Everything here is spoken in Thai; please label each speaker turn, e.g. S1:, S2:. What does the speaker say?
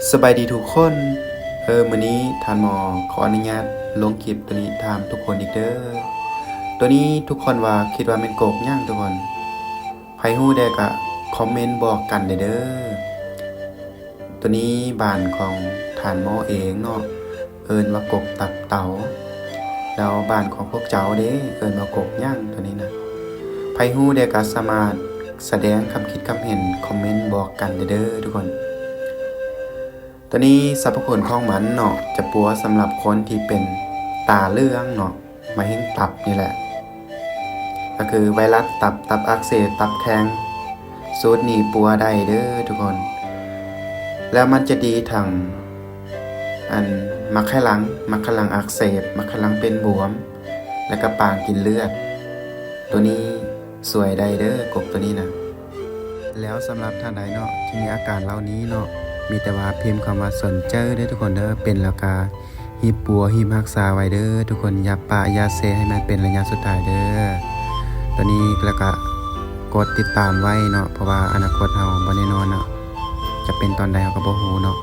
S1: สบายดีทุกคนมื้อนี้ทานหมอขออนุญาตลงคลิปตัวนี้ถามทุกคนอีกเด้อตัวนี้ทุกคนว่าคิดว่าเป็นโกกย่างทุกคนใครฮู้ได้ก็คอมเมนต์บอกกันเด้อตัวนี้บ้านของทานหมอเองเนาะเอิ้นว่ากกตับเต่าแล้วบ้านของพวกเจ้าเด้เอิ้นว่ากกย่างตัวนี้นะใครฮู้ได้ก็สามารถแสดงคำคิดคำเห็นคอมเมนต์บอกกันเด้อทุกคนตัวนี้สรรพคุณของมันเนาะจะปัวสำหรับคนที่เป็นตาเหลืองเนาะมะเร็งตับนี่แหละก็คือไวรัสตับอักเสบตับแข็งสูตรนี้ปัวได้เด้อทุกคนแล้วมันจะดีทั้งมักไข้หลังอักเสบมักไข้หลังเป็นบวมแล้วก็ปางกินเลือดตัวนี้สวยได้เด้อกบตัวนี้นะแล้วสำหรับท่านใดเนาะที่มีอาการเหล่านี้เนาะมีแต่ว่าพิมพ์คำว่าสนเจอเด้อทุกคนเด้อเป็นแล้วก็ฮีบปัวฮีบรักษาไว้เด้อทุกคนอย่าปะอย่าเซให้มันเป็นระยะสุดท้ายเด้อตัวนี้แล้วก็กดติดตามไว้เนาะเพราะว่าอนาคตเฮาบ่แน่นอนเนาะจะเป็นตอนใดเฮาก็บ่ฮู้เนาะ